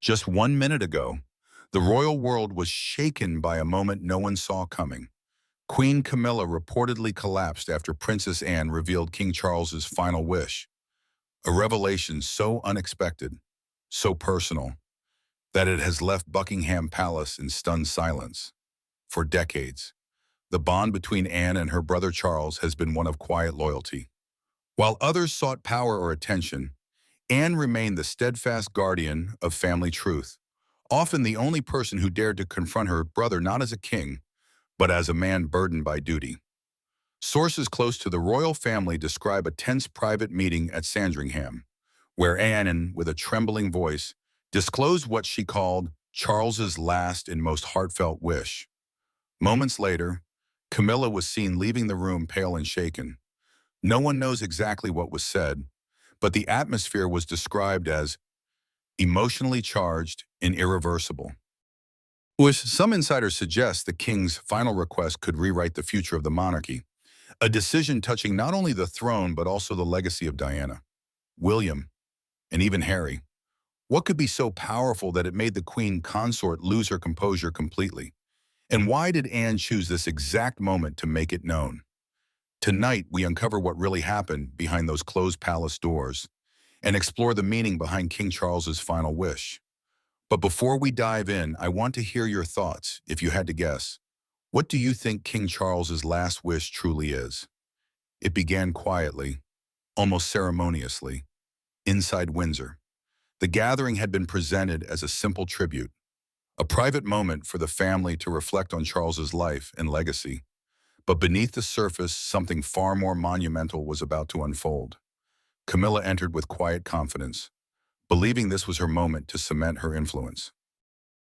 Just 1 minute ago, the royal world was shaken by a moment no one saw coming. Queen Camilla reportedly collapsed after Princess Anne revealed King Charles's final wish, a revelation so unexpected, so personal, that it has left Buckingham Palace in stunned silence. For decades, the bond between Anne and her brother Charles has been one of quiet loyalty. While others sought power or attention, Anne remained the steadfast guardian of family truth, often the only person who dared to confront her brother not as a king, but as a man burdened by duty. Sources close to the royal family describe a tense private meeting at Sandringham, where Anne, with a trembling voice, disclosed what she called Charles's last and most heartfelt wish. Moments later, Camilla was seen leaving the room pale and shaken. No one knows exactly what was said, but the atmosphere was described as emotionally charged and irreversible. Which some insiders suggest the king's final request could rewrite the future of the monarchy, a decision touching not only the throne but also the legacy of Diana, William, and even Harry. What could be so powerful that it made the queen consort lose her composure completely? And why did Anne choose this exact moment to make it known? Tonight, we uncover what really happened behind those closed palace doors and explore the meaning behind King Charles's final wish. But before we dive in, I want to hear your thoughts, if you had to guess. What do you think King Charles's last wish truly is? It began quietly, almost ceremoniously, inside Windsor. The gathering had been presented as a simple tribute, a private moment for the family to reflect on Charles's life and legacy. But beneath the surface, something far more monumental was about to unfold. Camilla entered with quiet confidence, believing this was her moment to cement her influence.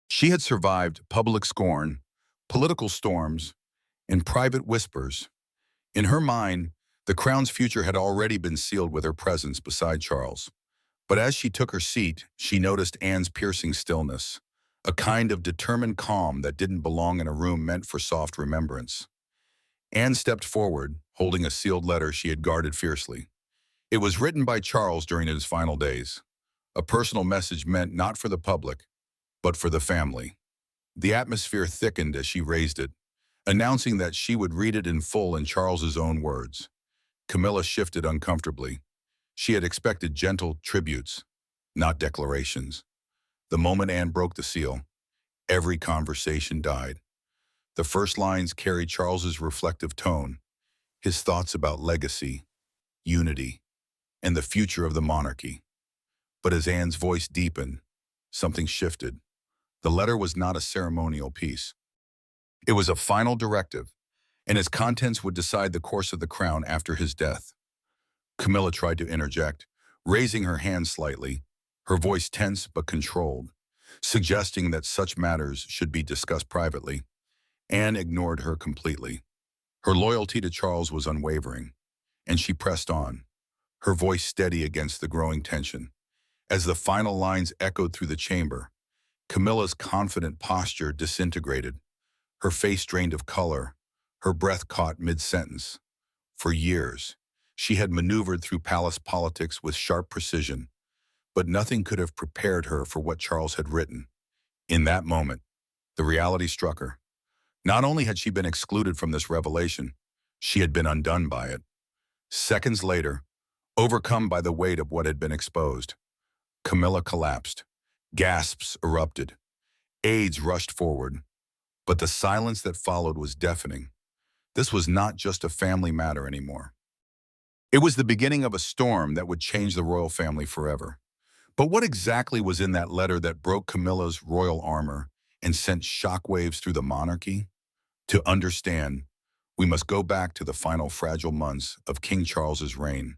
She had survived public scorn, political storms, and private whispers. In her mind, the crown's future had already been sealed with her presence beside Charles. But as she took her seat, she noticed Anne's piercing stillness, a kind of determined calm that didn't belong in a room meant for soft remembrance. Anne stepped forward, holding a sealed letter she had guarded fiercely. It was written by Charles during his final days, a personal message meant not for the public, but for the family. The atmosphere thickened as she raised it, announcing that she would read it in full in Charles's own words. Camilla shifted uncomfortably. She had expected gentle tributes, not declarations. The moment Anne broke the seal, every conversation died. The first lines carried Charles's reflective tone, his thoughts about legacy, unity, and the future of the monarchy. But as Anne's voice deepened, something shifted. The letter was not a ceremonial piece. It was a final directive, and its contents would decide the course of the crown after his death. Camilla tried to interject, raising her hand slightly, her voice tense but controlled, suggesting that such matters should be discussed privately. Anne ignored her completely. Her loyalty to Charles was unwavering, and she pressed on, her voice steady against the growing tension. As the final lines echoed through the chamber, Camilla's confident posture disintegrated, her face drained of color, her breath caught mid-sentence. For years, she had maneuvered through palace politics with sharp precision, but nothing could have prepared her for what Charles had written. In that moment, the reality struck her. Not only had she been excluded from this revelation, she had been undone by it. Seconds later, overcome by the weight of what had been exposed, Camilla collapsed. Gasps erupted. Aides rushed forward. But the silence that followed was deafening. This was not just a family matter anymore. It was the beginning of a storm that would change the royal family forever. But what exactly was in that letter that broke Camilla's royal armor and sent shockwaves through the monarchy? To understand, we must go back to the final fragile months of King Charles's reign.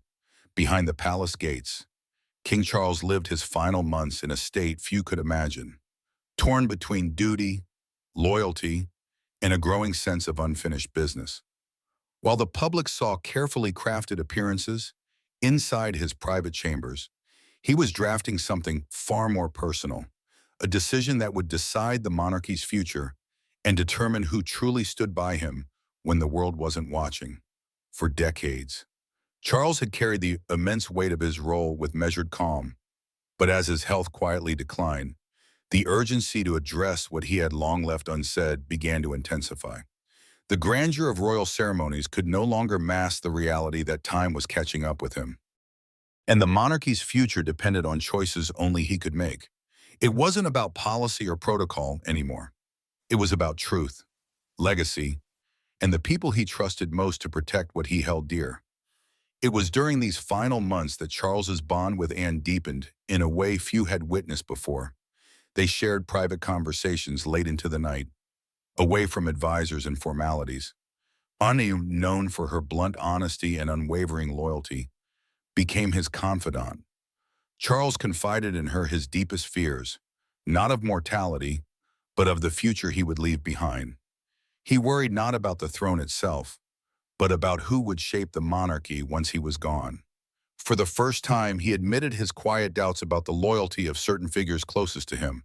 Behind the palace gates, King Charles lived his final months in a state few could imagine, torn between duty, loyalty, and a growing sense of unfinished business. While the public saw carefully crafted appearances inside his private chambers, he was drafting something far more personal, a decision that would decide the monarchy's future and determine who truly stood by him when the world wasn't watching. For decades, Charles had carried the immense weight of his role with measured calm, but as his health quietly declined, The urgency to address what he had long left unsaid began to intensify. The grandeur of royal ceremonies could no longer mask the reality that time was catching up with him, and the monarchy's future depended on choices only he could make. It wasn't about policy or protocol anymore. It was about truth, legacy, and the people he trusted most to protect what he held dear. It was during these final months that Charles's bond with Anne deepened in a way few had witnessed before. They shared private conversations late into the night, away from advisors and formalities. Anne, known for her blunt honesty and unwavering loyalty, became his confidant. Charles confided in her his deepest fears, not of mortality, but of the future he would leave behind. He worried not about the throne itself, but about who would shape the monarchy once he was gone. For the first time, he admitted his quiet doubts about the loyalty of certain figures closest to him.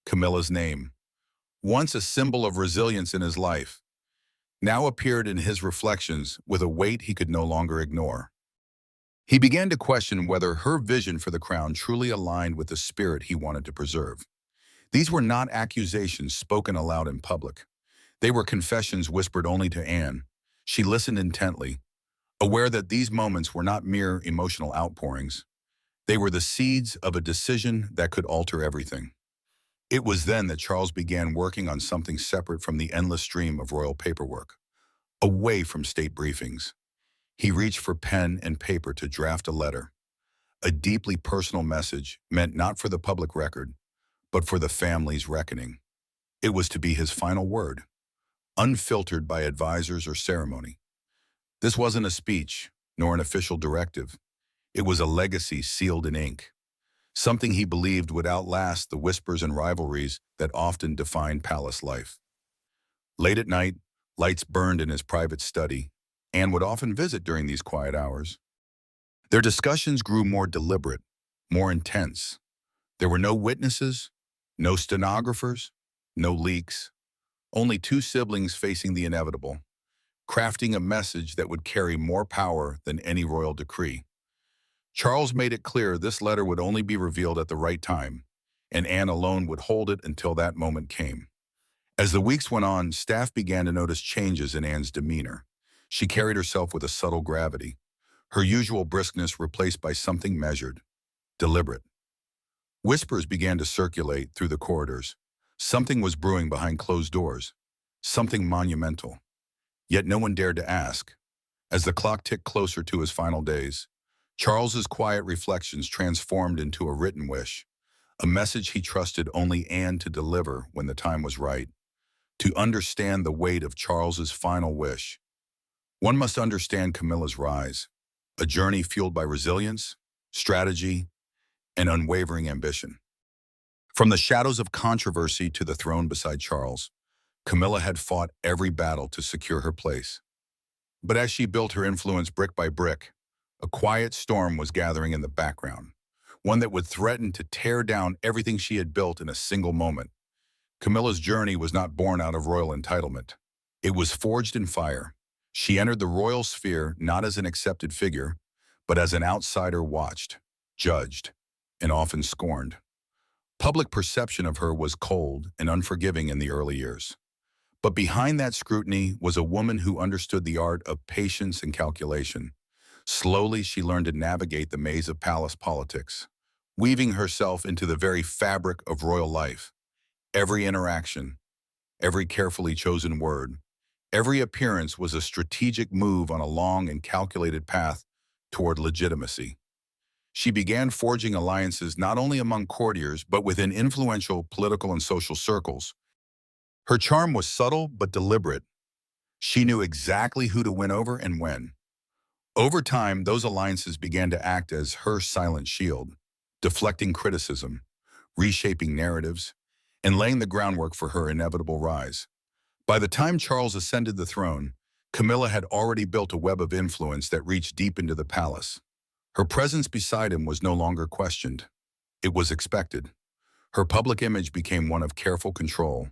Camilla's name, once a symbol of resilience in his life, now appeared in his reflections with a weight he could no longer ignore. He began to question whether her vision for the crown truly aligned with the spirit he wanted to preserve. These were not accusations spoken aloud in public. They were confessions whispered only to Anne. She listened intently, aware that these moments were not mere emotional outpourings. They were the seeds of a decision that could alter everything. It was then that Charles began working on something separate from the endless stream of royal paperwork, away from state briefings. He reached for pen and paper to draft a letter, a deeply personal message meant not for the public record, but for the family's reckoning. It was to be his final word, unfiltered by advisors or ceremony. This wasn't a speech, nor an official directive. It was a legacy sealed in ink, something he believed would outlast the whispers and rivalries that often define palace life. Late at night, lights burned in his private study. Anne would often visit during these quiet hours. Their discussions grew more deliberate, more intense. There were no witnesses, no stenographers, no leaks, only two siblings facing the inevitable, crafting a message that would carry more power than any royal decree. Charles made it clear this letter would only be revealed at the right time, and Anne alone would hold it until that moment came. As the weeks went on, staff began to notice changes in Anne's demeanor. She carried herself with a subtle gravity, her usual briskness replaced by something measured, deliberate. Whispers began to circulate through the corridors. Something was brewing behind closed doors, something monumental. Yet no one dared to ask. As the clock ticked closer to his final days, Charles's quiet reflections transformed into a written wish, a message he trusted only Anne to deliver when the time was right. To understand the weight of Charles's final wish, one must understand Camilla's rise, a journey fueled by resilience, strategy, and unwavering ambition. From the shadows of controversy to the throne beside Charles, Camilla had fought every battle to secure her place. But as she built her influence brick by brick, a quiet storm was gathering in the background, one that would threaten to tear down everything she had built in a single moment. Camilla's journey was not born out of royal entitlement. It was forged in fire. She entered the royal sphere not as an accepted figure, but as an outsider watched, judged, and often scorned. Public perception of her was cold and unforgiving in the early years. But behind that scrutiny was a woman who understood the art of patience and calculation. Slowly, she learned to navigate the maze of palace politics, weaving herself into the very fabric of royal life. Every interaction, every carefully chosen word, every appearance was a strategic move on a long and calculated path toward legitimacy. She began forging alliances not only among courtiers, but within influential political and social circles. Her charm was subtle but deliberate. She knew exactly who to win over and when. Over time, those alliances began to act as her silent shield, deflecting criticism, reshaping narratives, and laying the groundwork for her inevitable rise. By the time Charles ascended the throne, Camilla had already built a web of influence that reached deep into the palace. Her presence beside him was no longer questioned. It was expected. Her public image became one of careful control.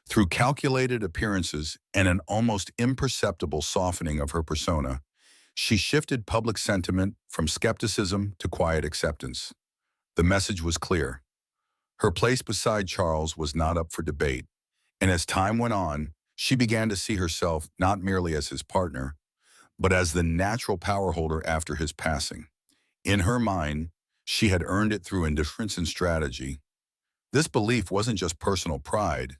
Through calculated appearances and an almost imperceptible softening of her persona, she shifted public sentiment from skepticism to quiet acceptance. The message was clear. Her place beside Charles was not up for debate, and as time went on, she began to see herself not merely as his partner, but as the natural power holder after his passing. In her mind, she had earned it through indifference and strategy. This belief wasn't just personal pride,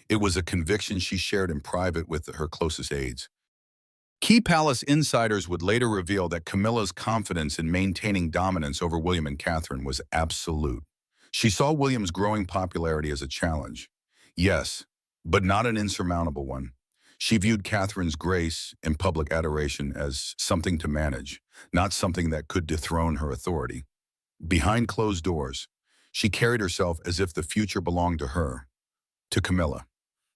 it was a conviction she shared in private with her closest aides. Key palace insiders would later reveal that Camilla's confidence in maintaining dominance over William and Catherine was absolute. She saw William's growing popularity as a challenge. Yes, but not an insurmountable one. She viewed Catherine's grace and public adoration as something to manage, not something that could dethrone her authority. Behind closed doors, she carried herself as if the future belonged to her, to Camilla.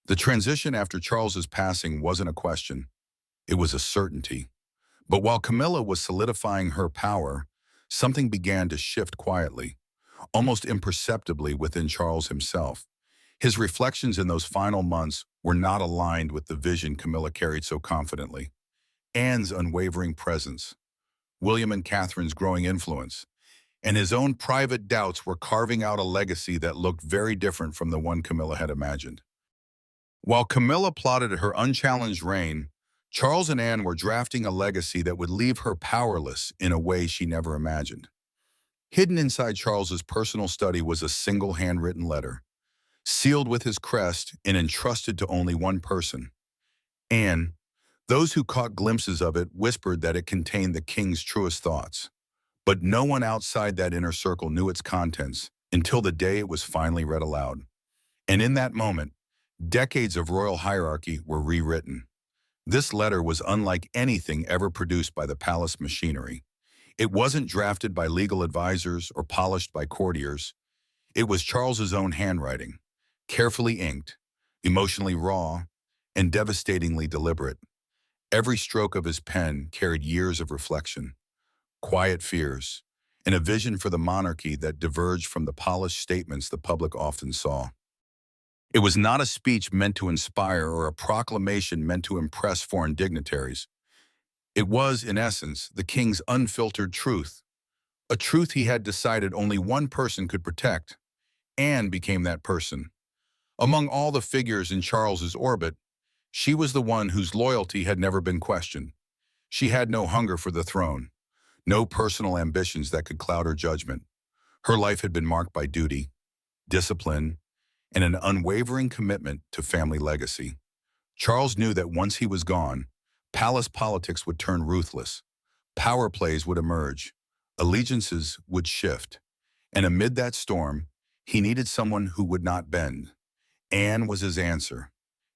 The transition after Charles's passing wasn't a question, it was a certainty. But while Camilla was solidifying her power, something began to shift quietly, almost imperceptibly within Charles himself. His reflections in those final months were not aligned with the vision Camilla carried so confidently. Anne's unwavering presence, William and Catherine's growing influence, and his own private doubts were carving out a legacy that looked very different from the one Camilla had imagined. While Camilla plotted her unchallenged reign, Charles and Anne were drafting a legacy that would leave her powerless in a way she never imagined. Hidden inside Charles's personal study was a single handwritten letter, sealed with his crest and entrusted to only one person, Anne. Those who caught glimpses of it whispered that it contained the king's truest thoughts. But no one outside that inner circle knew its contents until the day it was finally read aloud. And in that moment, decades of royal hierarchy were rewritten. This letter was unlike anything ever produced by the palace machinery. It wasn't drafted by legal advisors or polished by courtiers. It was Charles's own handwriting, carefully inked, emotionally raw, and devastatingly deliberate. Every stroke of his pen carried years of reflection, quiet fears, and a vision for the monarchy that diverged from the polished statements the public often saw. It was not a speech meant to inspire or a proclamation meant to impress foreign dignitaries. It was, in essence, the king's unfiltered truth, a truth he had decided only one person could protect. Anne became that person. Among all the figures in Charles's orbit, she was the one whose loyalty had never been questioned. She had no hunger for the throne, no personal ambitions that could cloud her judgment. Her life had been marked by duty, discipline, and an unwavering commitment to family legacy. Charles knew that once he was gone, palace politics would turn ruthless, power plays would emerge, allegiances would shift, and amid that storm, he needed someone who would not bend. Anne was his answer.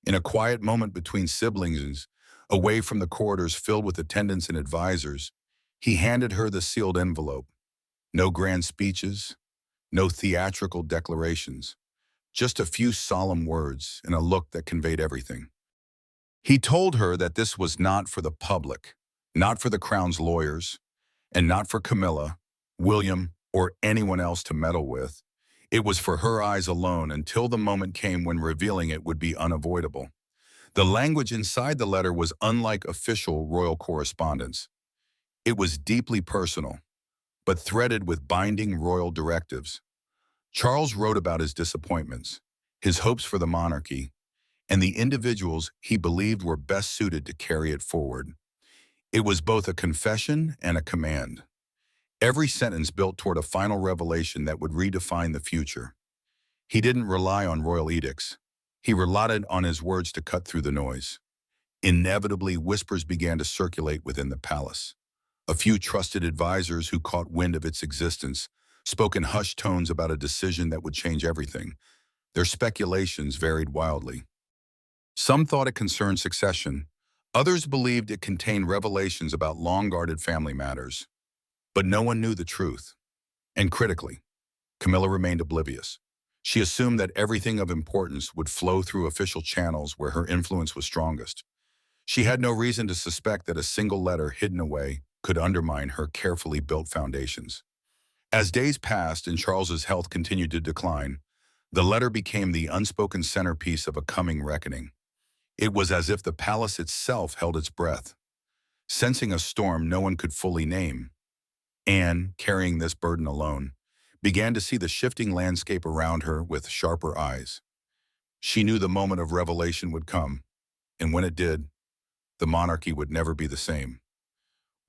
In a quiet moment between siblings, away from the corridors filled with attendants and advisors, he handed her the sealed envelope. No grand speeches, no theatrical declarations, just a few solemn words and a look that conveyed everything. He told her that this was not for the public, not for the crown's lawyers, and not for Camilla, William, or anyone else to meddle with. It was for her eyes alone until the moment came when revealing it would be unavoidable. The language inside the letter was unlike official royal correspondence. It was deeply personal, but threaded with binding royal directives. Charles wrote about his disappointments, his hopes for the monarchy, and the individuals he believed were best suited to carry it forward. It was both a confession and a command. Every sentence built toward a final revelation that would redefine the future. He didn't rely on royal edicts. He relied on his words to cut through the noise. Inevitably, whispers began to circulate within the palace. A few trusted advisors who caught wind of its existence spoke in hushed tones about a decision that would change everything. Their speculations varied wildly. Some thought it concerned succession. Others believed it contained revelations about long-guarded family matters. But no one knew the truth. And critically, Camilla remained oblivious. She assumed that everything of importance would flow through official channels where her influence was strongest. She had no reason to suspect that a single letter hidden away could undermine her carefully built foundations. As days passed and Charles's health continued to decline, the letter became the unspoken centerpiece of a coming reckoning. It was as if the palace itself held its breath, sensing a storm no one could fully name. Anne, carrying this burden alone, began to see the shifting landscape around her with sharper eyes. She knew the moment of revelation would come, and when it did, the monarchy would never be the same.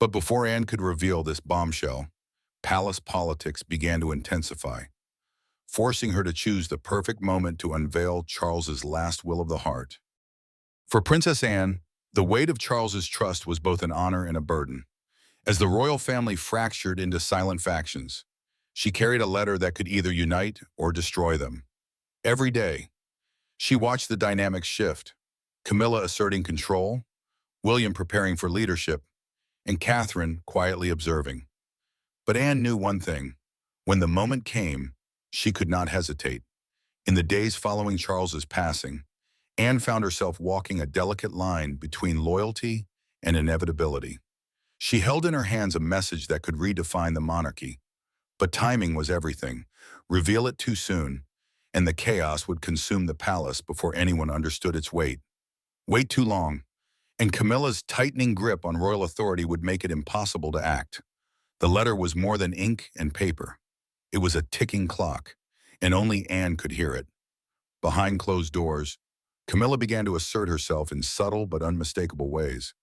But before Anne could reveal this bombshell, palace politics began to intensify, forcing her to choose the perfect moment to unveil Charles's last will of the heart. For Princess Anne, the weight of Charles's trust was both an honor and a burden. As the royal family fractured into silent factions, she carried a letter that could either unite or destroy them. Every day, she watched the dynamics shift, Camilla asserting control, William preparing for leadership, and Catherine quietly observing. But Anne knew one thing. When the moment came, she could not hesitate. In the days following Charles's passing, Anne found herself walking a delicate line between loyalty and inevitability. She held in her hands a message that could redefine the monarchy. But timing was everything. Reveal it too soon, and the chaos would consume the palace before anyone understood its weight. Wait too long, and Camilla's tightening grip on royal authority would make it impossible to act. The letter was more than ink and paper. It was a ticking clock, and only Anne could hear it. Behind closed doors, Camilla began to assert herself in subtle but unmistakable ways.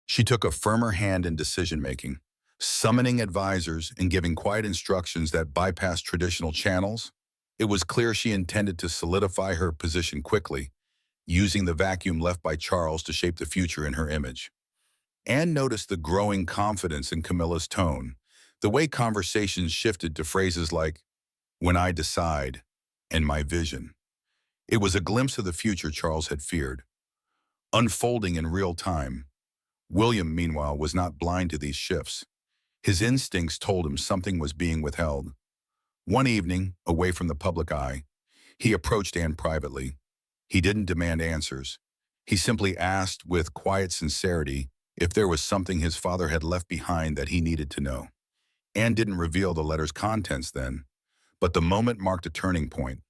She took a firmer hand in decision-making, summoning advisors and giving quiet instructions that bypassed traditional channels. It was clear she intended to solidify her position quickly, using the vacuum left by Charles to shape the future in her image. Anne noticed the growing confidence in Camilla's tone, the way conversations shifted to phrases like, "when I decide," and "my vision." It was a glimpse of the future Charles had feared, unfolding in real time. William, meanwhile, was not blind to these shifts. His instincts told him something was being withheld. One evening, away from the public eye, he approached Anne privately. He didn't demand answers. He simply asked with quiet sincerity if there was something his father had left behind that he needed to know. Anne didn't reveal the letter's contents then, but the moment marked a turning point.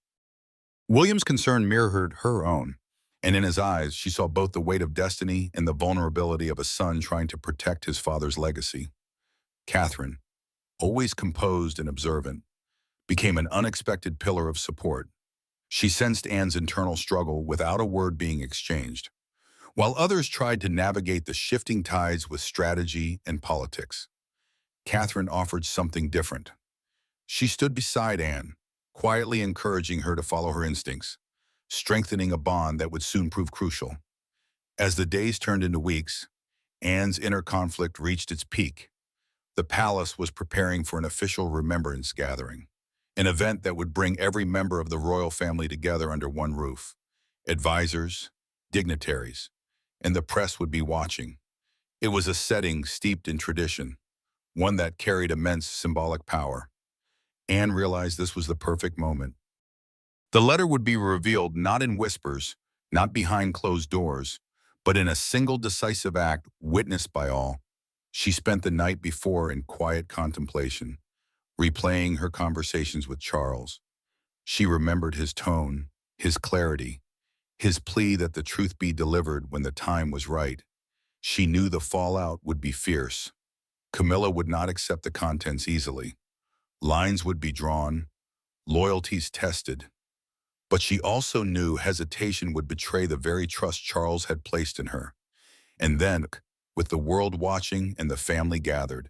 William's concern mirrored her own, and in his eyes she saw both the weight of destiny and the vulnerability of a son trying to protect his father's legacy. Catherine, always composed and observant, became an unexpected pillar of support. She sensed Anne's internal struggle without a word being exchanged, while others tried to navigate the shifting tides with strategy and politics. Catherine offered something different. She stood beside Anne, quietly encouraging her to follow her instincts, strengthening a bond that would soon prove crucial. As the days turned into weeks, Anne's inner conflict reached its peak. The palace was preparing for an official remembrance gathering, an event that would bring every member of the royal family together under one roof. Advisors, dignitaries, and the press would be watching. It was a setting steeped in tradition, one that carried immense symbolic power. Anne realized this was the perfect moment. The letter would be revealed not in whispers, not behind closed doors, but in a single decisive act witnessed by all. She spent the night before in quiet contemplation, replaying her conversations with Charles. She remembered his tone, his clarity, his plea that the truth be delivered when the time was right. She knew the fallout would be fierce. Camilla would not accept the contents easily. Lines would be drawn, loyalties tested. But she also knew hesitation would betray the very trust Charles had placed in her. And then, with the world watching and the family gathered,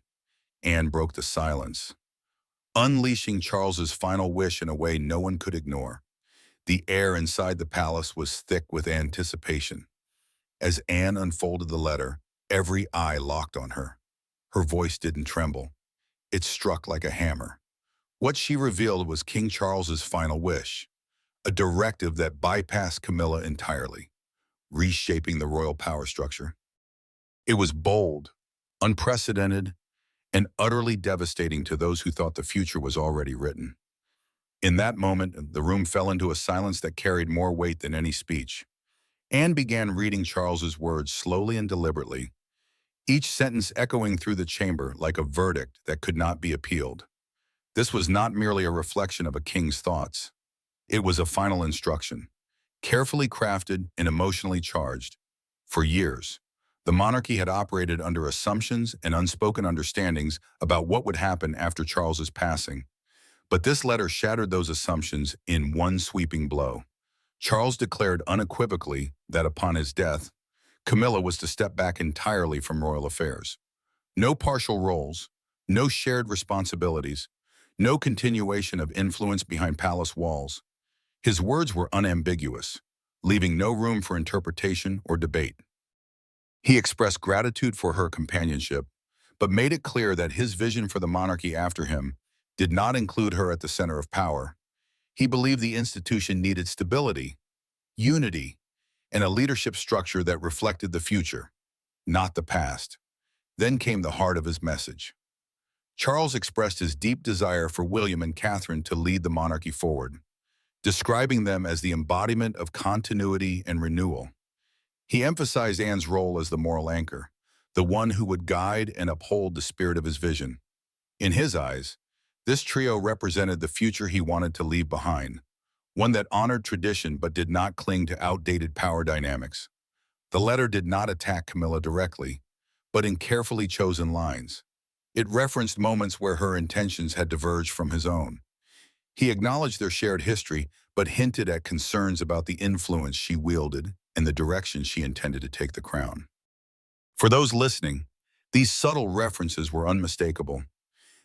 Anne broke the silence, unleashing Charles's final wish in a way no one could ignore. The air inside the palace was thick with anticipation. As Anne unfolded the letter, every eye locked on her. Her voice didn't tremble. It struck like a hammer. What she revealed was King Charles's final wish, a directive that bypassed Camilla entirely, reshaping the royal power structure. It was bold, unprecedented, and utterly devastating to those who thought the future was already written. In that moment, the room fell into a silence that carried more weight than any speech. Anne began reading Charles's words slowly and deliberately, each sentence echoing through the chamber like a verdict that could not be appealed. This was not merely a reflection of a king's thoughts. It was a final instruction, carefully crafted and emotionally charged. For years, the monarchy had operated under assumptions and unspoken understandings about what would happen after Charles's passing. But this letter shattered those assumptions in one sweeping blow. Charles declared unequivocally that upon his death, Camilla was to step back entirely from royal affairs. No partial roles, no shared responsibilities, no continuation of influence behind palace walls. His words were unambiguous, leaving no room for interpretation or debate. He expressed gratitude for her companionship, but made it clear that his vision for the monarchy after him did not include her at the center of power. He believed the institution needed stability, unity, and a leadership structure that reflected the future, not the past. Then came the heart of his message. Charles expressed his deep desire for William and Catherine to lead the monarchy forward, describing them as the embodiment of continuity and renewal. He emphasized Anne's role as the moral anchor, the one who would guide and uphold the spirit of his vision. In his eyes, this trio represented the future he wanted to leave behind, one that honored tradition but did not cling to outdated power dynamics. The letter did not attack Camilla directly, but in carefully chosen lines. It referenced moments where her intentions had diverged from his own. He acknowledged their shared history, but hinted at concerns about the influence she wielded and the direction she intended to take the crown. For those listening, these subtle references were unmistakable.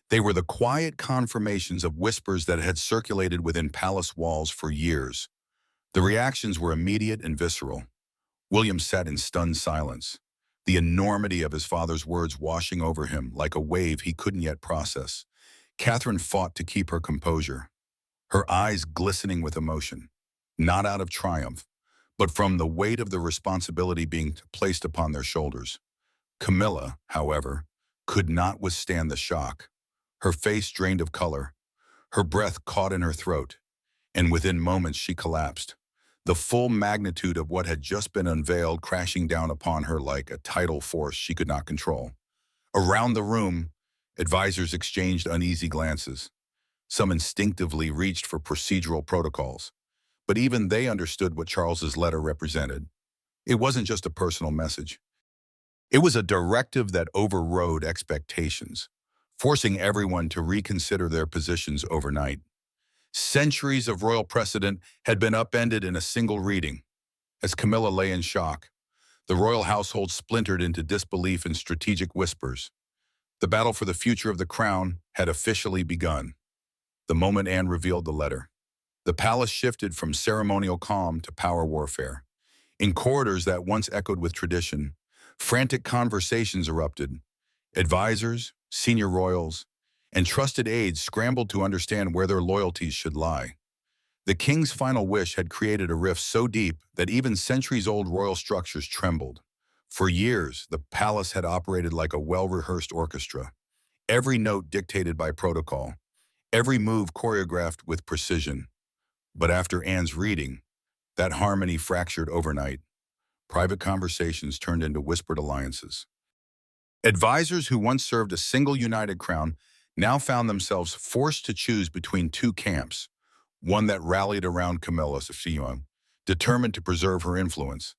They were the quiet confirmations of whispers that had circulated within palace walls for years. The reactions were immediate and visceral. William sat in stunned silence, the enormity of his father's words washing over him like a wave he couldn't yet process. Catherine fought to keep her composure, her eyes glistening with emotion, not out of triumph, but from the weight of the responsibility being placed upon their shoulders. Camilla, however, could not withstand the shock. Her face drained of color, her breath caught in her throat, and within moments she collapsed, the full magnitude of what had just been unveiled crashing down upon her like a tidal force she could not control. Around the room, advisors exchanged uneasy glances. Some instinctively reached for procedural protocols, but even they understood what Charles's letter represented. It wasn't just a personal message. It was a directive that overrode expectations, forcing everyone to reconsider their positions overnight. Centuries of royal precedent had been upended in a single reading. As Camilla lay in shock, the royal household splintered into disbelief and strategic whispers. The battle for the future of the crown had officially begun. The moment Anne revealed the letter, the palace shifted from ceremonial calm to power warfare. In corridors that once echoed with tradition, frantic conversations erupted. Advisors, senior royals, and trusted aides scrambled to understand where their loyalties should lie. The king's final wish had created a rift so deep that even centuries-old royal structures trembled. For years, the palace had operated like a well-rehearsed orchestra, every note dictated by protocol, every move choreographed with precision. But after Anne's reading, that harmony fractured overnight. Private conversations turned into whispered alliances. Advisors who once served a single united crown now found themselves forced to choose between two camps, one that rallied around Camilla, determined to preserve her influence,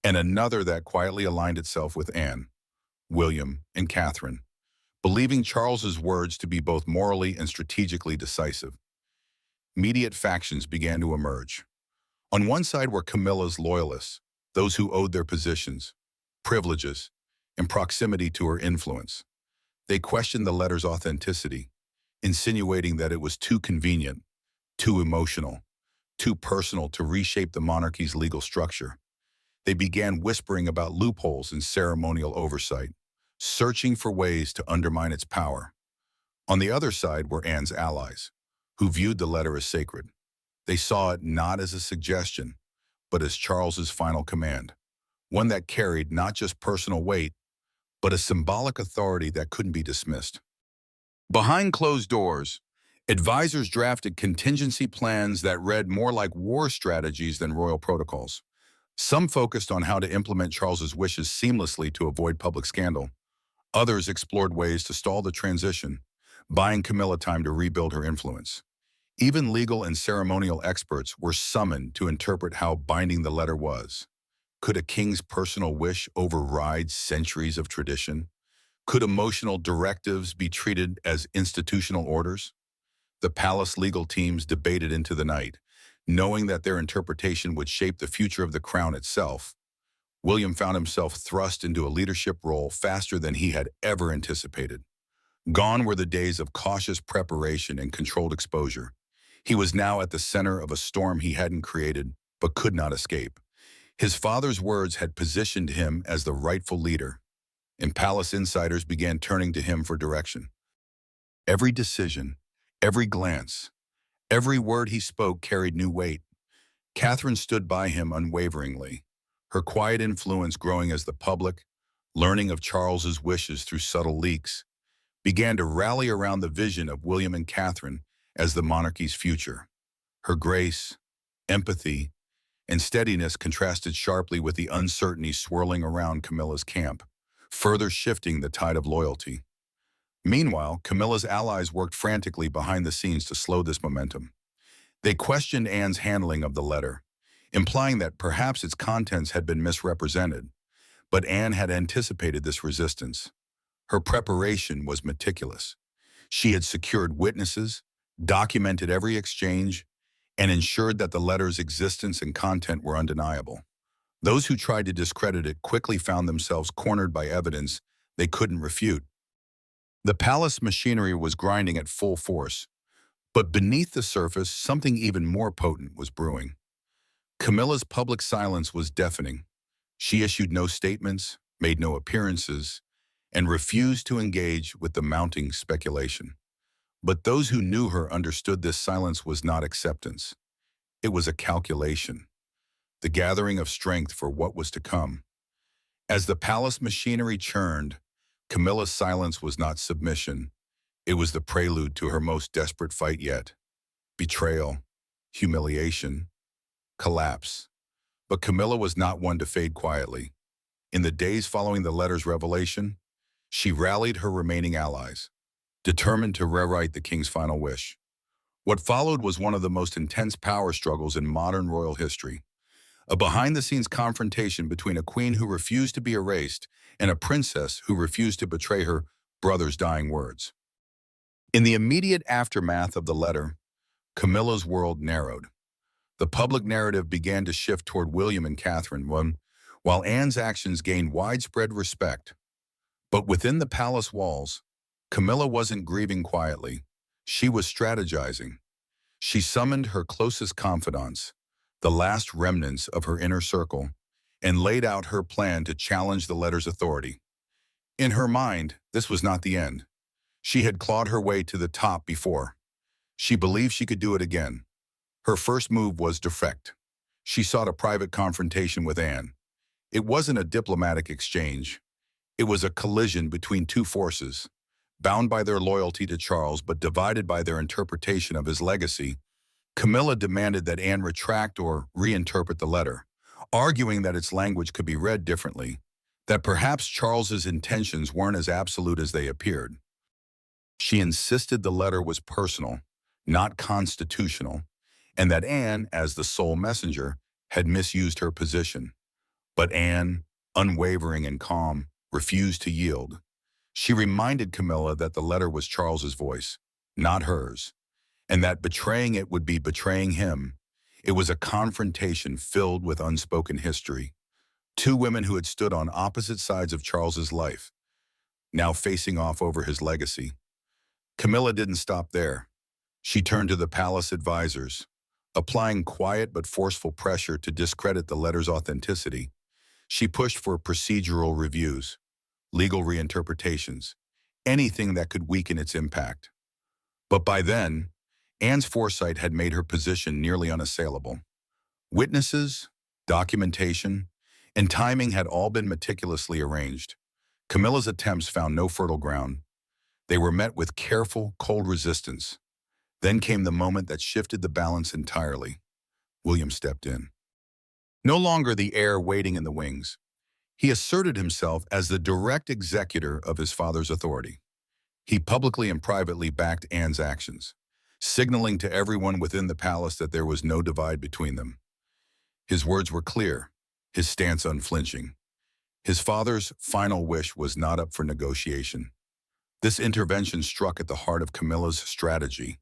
and another that quietly aligned itself with Anne, William, and Catherine, believing Charles's words to be both morally and strategically decisive. Immediate factions began to emerge. On one side were Camilla's loyalists, those who owed their positions, privileges, and proximity to her influence. They questioned the letter's authenticity, insinuating that it was too convenient, too emotional, too personal to reshape the monarchy's legal structure. They began whispering about loopholes in ceremonial oversight, searching for ways to undermine its power. On the other side were Anne's allies, who viewed the letter as sacred. They saw it not as a suggestion, but as Charles's final command, one that carried not just personal weight, but a symbolic authority that couldn't be dismissed. Behind closed doors, advisors drafted contingency plans that read more like war strategies than royal protocols. Some focused on how to implement Charles's wishes seamlessly to avoid public scandal. Others explored ways to stall the transition, buying Camilla time to rebuild her influence. Even legal and ceremonial experts were summoned to interpret how binding the letter was. Could a king's personal wish override centuries of tradition? Could emotional directives be treated as institutional orders? The palace legal teams debated into the night, knowing that their interpretation would shape the future of the crown itself. William found himself thrust into a leadership role faster than he had ever anticipated. Gone were the days of cautious preparation and controlled exposure. He was now at the center of a storm he hadn't created, but could not escape. His father's words had positioned him as the rightful leader, and palace insiders began turning to him for direction. Every decision, every glance, every word he spoke carried new weight. Catherine stood by him unwaveringly, her quiet influence growing as the public, learning of Charles's wishes through subtle leaks, began to rally around the vision of William and Catherine as the monarchy's future. Her grace, empathy, and steadiness contrasted sharply with the uncertainty swirling around Camilla's camp, further shifting the tide of loyalty. Meanwhile, Camilla's allies worked frantically behind the scenes to slow this momentum. They questioned Anne's handling of the letter, implying that perhaps its contents had been misrepresented, but Anne had anticipated this resistance. Her preparation was meticulous. She had secured witnesses, documented every exchange, and ensured that the letter's existence and content were undeniable. Those who tried to discredit it quickly found themselves cornered by evidence they couldn't refute. The palace machinery was grinding at full force, but beneath the surface, something even more potent was brewing. Camilla's public silence was deafening. She issued no statements, made no appearances, and refused to engage with the mounting speculation. But those who knew her understood this silence was not acceptance. It was a calculation, the gathering of strength for what was to come. As the palace machinery churned, Camilla's silence was not submission. It was the prelude to her most desperate fight yet. Betrayal, humiliation, collapse. But Camilla was not one to fade quietly. In the days following the letter's revelation, she rallied her remaining allies, determined to rewrite the king's final wish. What followed was one of the most intense power struggles in modern royal history. A behind-the-scenes confrontation between a queen who refused to be erased and a princess who refused to betray her brother's dying words. In the immediate aftermath of the letter, Camilla's world narrowed. The public narrative began to shift toward William and Catherine, while Anne's actions gained widespread respect. But within the palace walls, Camilla wasn't grieving quietly. She was strategizing. She summoned her closest confidants, the last remnants of her inner circle, and laid out her plan to challenge the letter's authority. In her mind, this was not the end. She had clawed her way to the top before. She believed she could do it again. Her first move was direct. She sought a private confrontation with Anne. It wasn't a diplomatic exchange. It was a collision between two forces, bound by their loyalty to Charles but divided by their interpretation of his legacy. Camilla demanded that Anne retract or reinterpret the letter, arguing that its language could be read differently, that perhaps Charles's intentions weren't as absolute as they appeared. She insisted the letter was personal, not constitutional, and that Anne, as the sole messenger, had misused her position. But Anne, unwavering and calm, refused to yield. She reminded Camilla that the letter was Charles's voice, not hers, and that betraying it would be betraying him. It was a confrontation filled with unspoken history. Two women who had stood on opposite sides of Charles's life, now facing off over his legacy. Camilla didn't stop there. She turned to the palace advisors, applying quiet but forceful pressure to discredit the letter's authenticity. She pushed for procedural reviews, legal reinterpretations, anything that could weaken its impact. But by then, Anne's foresight had made her position nearly unassailable. Witnesses, documentation, and timing had all been meticulously arranged. Camilla's attempts found no fertile ground. They were met with careful, cold resistance. Then came the moment that shifted the balance entirely. William stepped in. No longer the heir waiting in the wings, he asserted himself as the direct executor of his father's authority. He publicly and privately backed Anne's actions, signaling to everyone within the palace that there was no divide between them. His words were clear, his stance unflinching. His father's final wish was not up for negotiation. This intervention struck at the heart of Camilla's strategy.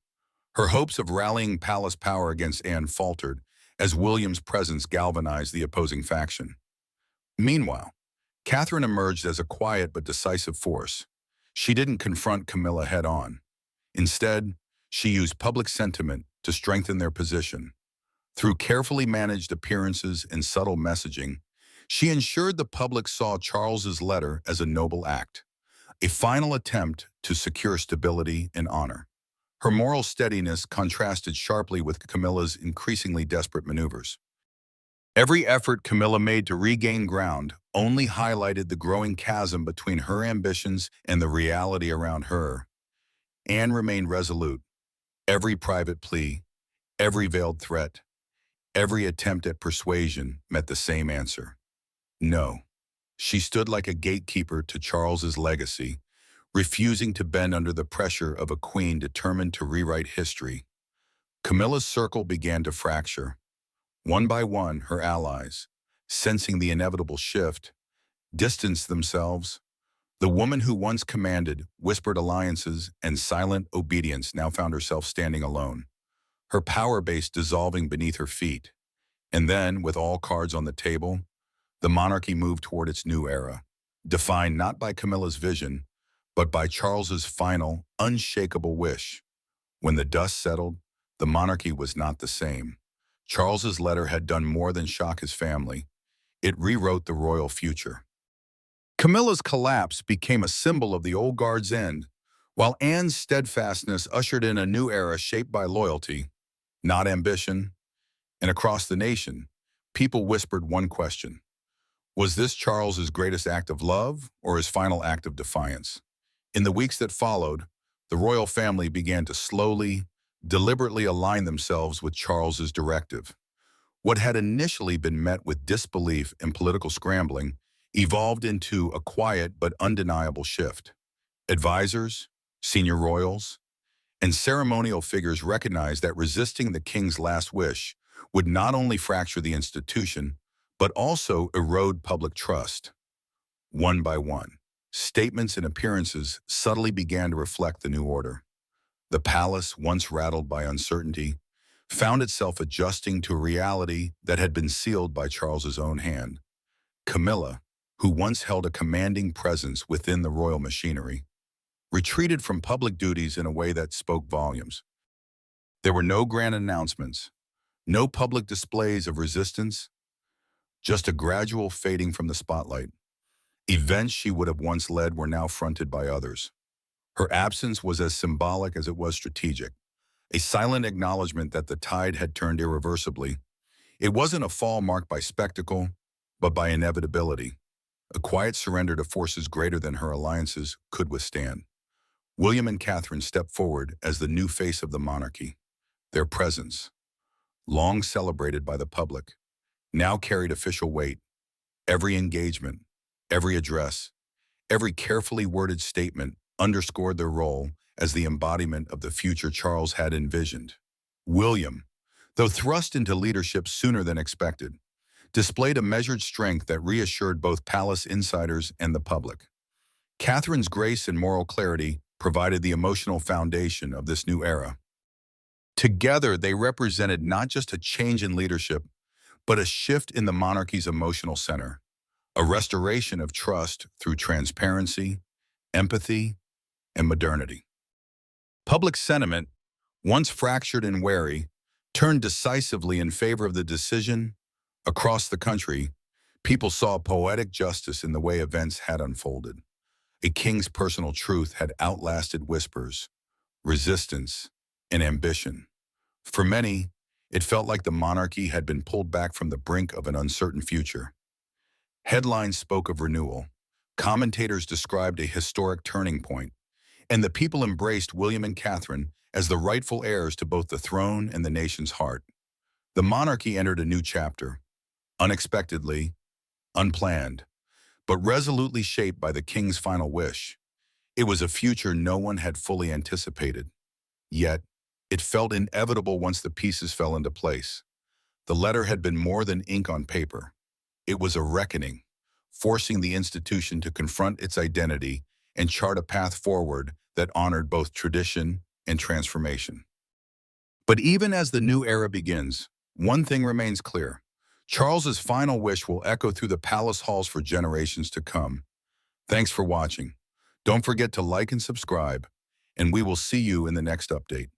Her hopes of rallying palace power against Anne faltered as William's presence galvanized the opposing faction. Meanwhile, Catherine emerged as a quiet but decisive force. She didn't confront Camilla head-on. Instead, she used public sentiment to strengthen their position. Through carefully managed appearances and subtle messaging, she ensured the public saw Charles's letter as a noble act, a final attempt to secure stability and honor. Her moral steadiness contrasted sharply with Camilla's increasingly desperate maneuvers. Every effort Camilla made to regain ground only highlighted the growing chasm between her ambitions and the reality around her. Anne remained resolute. Every private plea, every veiled threat, every attempt at persuasion met the same answer. No. She stood like a gatekeeper to Charles's legacy, refusing to bend under the pressure of a queen determined to rewrite history. Camilla's circle began to fracture. One by one, her allies, sensing the inevitable shift, distanced themselves. The woman who once commanded whispered alliances and silent obedience now found herself standing alone, her power base dissolving beneath her feet. And then, with all cards on the table, the monarchy moved toward its new era, defined not by Camilla's vision, but by Charles's final, unshakable wish. When the dust settled, the monarchy was not the same. Charles's letter had done more than shock his family. It rewrote the royal future. Camilla's collapse became a symbol of the old guard's end, while Anne's steadfastness ushered in a new era shaped by loyalty, not ambition. And across the nation, people whispered one question. Was this Charles's greatest act of love or his final act of defiance? In the weeks that followed, the royal family began to slowly, deliberately align themselves with Charles's directive. What had initially been met with disbelief and political scrambling evolved into a quiet but undeniable shift. Advisors, senior royals, and ceremonial figures recognized that resisting the king's last wish would not only fracture the institution, but also erode public trust. One by one, statements and appearances subtly began to reflect the new order. The palace, once rattled by uncertainty, found itself adjusting to a reality that had been sealed by Charles's own hand. Camilla, who once held a commanding presence within the royal machinery, retreated from public duties in a way that spoke volumes. There were no grand announcements, no public displays of resistance, just a gradual fading from the spotlight. Events she would have once led were now fronted by others. Her absence was as symbolic as it was strategic, a silent acknowledgement that the tide had turned irreversibly. It wasn't a fall marked by spectacle, but by inevitability, a quiet surrender to forces greater than her alliances could withstand. William and Catherine stepped forward as the new face of the monarchy. Their presence, long celebrated by the public, now carried official weight. Every engagement, every address, every carefully worded statement underscored their role as the embodiment of the future Charles had envisioned. William, though thrust into leadership sooner than expected, displayed a measured strength that reassured both palace insiders and the public. Catherine's grace and moral clarity provided the emotional foundation of this new era. Together, they represented not just a change in leadership, but a shift in the monarchy's emotional center, a restoration of trust through transparency, empathy, and modernity. Public sentiment, once fractured and wary, turned decisively in favor of the decision. Across the country, people saw poetic justice in the way events had unfolded. A king's personal truth had outlasted whispers, resistance, and ambition. For many, it felt like the monarchy had been pulled back from the brink of an uncertain future. Headlines spoke of renewal, commentators described a historic turning point, and the people embraced William and Catherine as the rightful heirs to both the throne and the nation's heart. The monarchy entered a new chapter, unexpectedly, unplanned, but resolutely shaped by the king's final wish. It was a future no one had fully anticipated. Yet, it felt inevitable once the pieces fell into place. The letter had been more than ink on paper. It was a reckoning, forcing the institution to confront its identity and chart a path forward that honored both tradition and transformation. But even as the new era begins, one thing remains clear. Charles's final wish will echo through the palace halls for generations to come. Thanks for watching. Don't forget to like and subscribe, and we will see you in the next update.